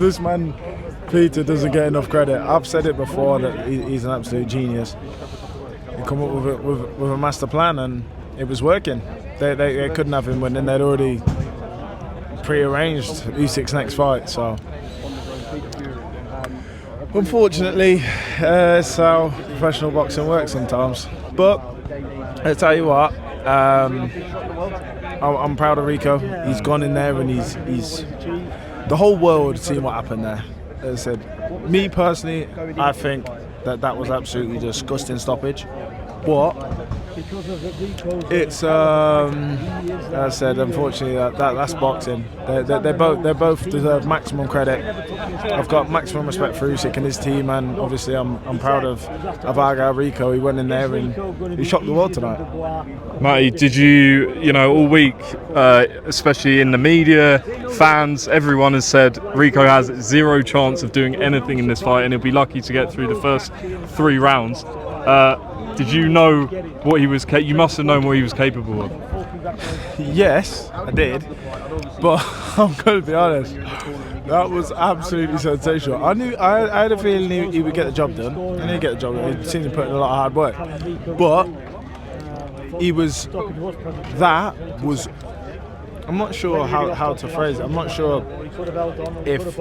This man, Peter, doesn't get enough credit. I've said it before that he's an absolute genius. He come up with a master plan and it was working. They couldn't have him winning. They'd already pre-arranged Usyk's next fight. So unfortunately, it's how professional boxing works sometimes. But I tell you what, I'm proud of Rico. He's gone in there and he's the whole world seen what happened there. As I said, me personally, I think that was absolutely disgusting stoppage. But it's, as I said, unfortunately, that's boxing. They both deserve maximum credit. I've got maximum respect for Usyk and his team, and obviously I'm proud of our guy Rico. He went in there and he shocked the world tonight. Matty, did you know, all week, especially in the media, fans, everyone has said Rico has zero chance of doing anything in this fight and he'll be lucky to get through the first 3 rounds. Did you know what he was? You must have known what he was capable of. Yes, I did. But I'm going to be honest. That was absolutely sensational. I had a feeling he would get the job done. And he'd get the job done. He seemed to put in a lot of hard work. But he was. That was. I'm not sure how to phrase it. I'm not sure if.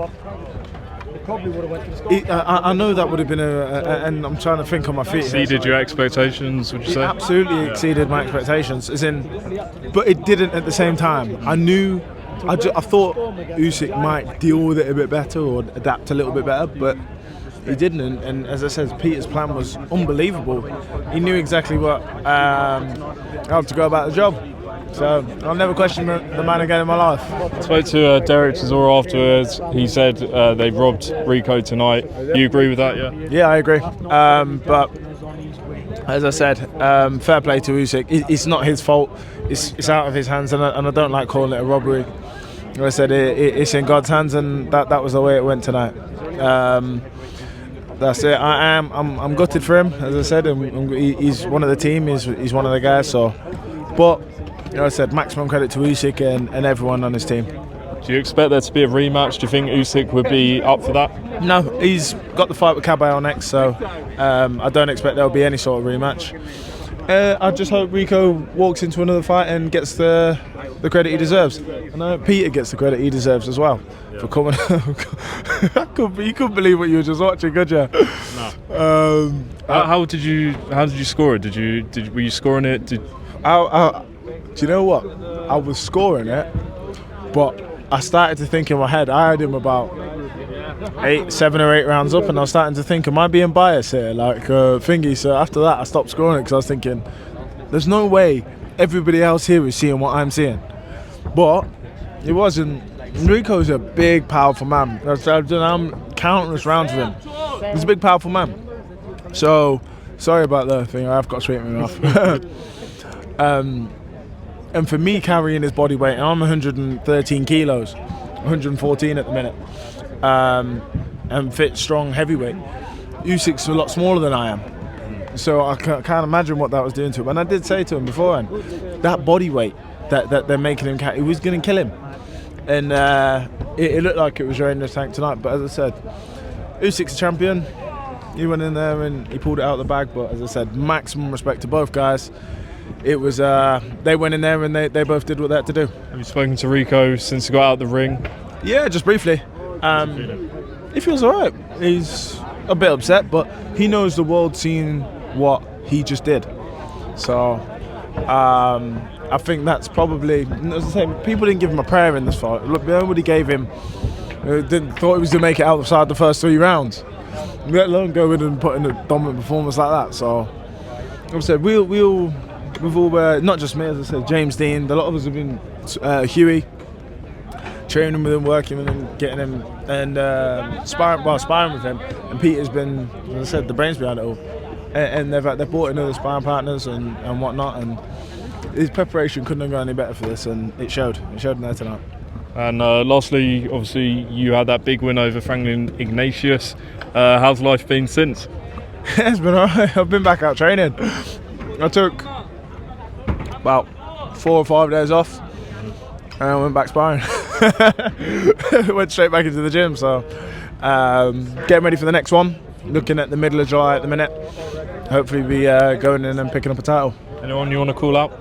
I know that would have been and I'm trying to think on my feet. Exceeded your expectations, would you say? It absolutely exceeded my expectations, as in, but it didn't at the same time. I thought Usyk might deal with it a bit better or adapt a little bit better, but he didn't. And as I said, Peter's plan was unbelievable. He knew exactly how to go about the job. So I'll never question the man again in my life. I spoke to Derek Chisora afterwards. He said they robbed Rico tonight. You agree with that, yeah? Yeah, I agree. But as I said, fair play to Usyk. It's not his fault. It's out of his hands, and I don't like calling it a robbery. Like I said, it's in God's hands, and that was the way it went tonight. That's it. I'm gutted for him, as I said. He's one of the team. He's one of the guys. So, but. Like I said, maximum credit to Usyk and everyone on his team. Do you expect there to be a rematch? Do you think Usyk would be up for that? No, he's got the fight with Caballero next, so I don't expect there'll be any sort of rematch. I just hope Rico walks into another fight and gets the credit he deserves. And I hope Peter gets the credit he deserves as well for coming. You couldn't believe what you were just watching, could you? No. How did you score it? Were you scoring it? Do you know what? I was scoring it, but I started to think in my head, I had him about 7 or 8 rounds up, and I was starting to think, am I being biased here? Thingy. So after that, I stopped scoring it because I was thinking, there's no way everybody else here is seeing what I'm seeing. But it wasn't. Rico's a big, powerful man. I've done countless rounds with him. He's a big, powerful man. So, sorry about the thing, I've got to straighten me off. And for me carrying his body weight, and I'm 113 kilos, 114 at the minute, and fit, strong, heavyweight. Usyk's a lot smaller than I am. So I can't imagine what that was doing to him. And I did say to him beforehand, that body weight that they're making him carry, it was going to kill him. And it looked like it was raining in the tank tonight. But as I said, Usyk's a champion. He went in there and he pulled it out of the bag. But as I said, maximum respect to both guys. It was they went in there and they both did what they had to do. Have you spoken to Rico since he got out of the ring? Yeah, just briefly. He feels alright. He's a bit upset, but he knows the world's seen what he just did. So I think that's probably, as I say, people didn't give him a prayer in this fight. Look, nobody gave him, thought he was going to make it outside the first 3 rounds, let alone go in and put in a dominant performance like that. So like I said, we've all, not just me, as I said, James Dean, a lot of us have been, Huey, training with him, working with him, getting him, and sparring with him. And Peter's been, as I said, the brains behind it all. And they've brought in other sparring partners and whatnot. And his preparation couldn't have gone any better for this, and it showed. It showed in there tonight. And lastly, obviously, you had that big win over Franklin Ignatius. How's life been since? It's been alright. I've been back out training. I took about 4 or 5 days off and I went back sparring. Went straight back into the gym. So getting ready for the next one. Looking at the middle of July at the minute. Hopefully be going in and picking up a title. Anyone you want to call out?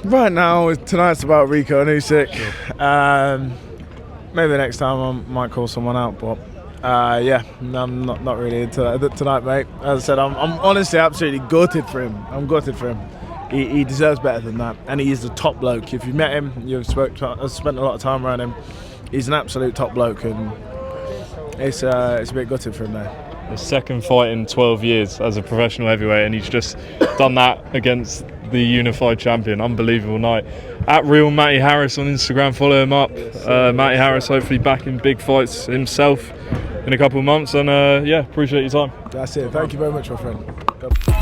Right now, tonight's about Rico and Usyk. Maybe next time I might call someone out, but yeah, I'm not really into that tonight, mate. As I said, I'm honestly absolutely gutted for him. I'm gutted for him. He deserves better than that, and he is the top bloke. If you've met him, you've spent a lot of time around him. He's an absolute top bloke, and it's a bit gutted for him now. His second fight in 12 years as a professional heavyweight, and he's just done that against the unified champion. Unbelievable night. At Real Matty Harris on Instagram, follow him up. Matty Harris hopefully back in big fights himself in a couple of months, and yeah, appreciate your time. That's it. Thank you very much, my friend.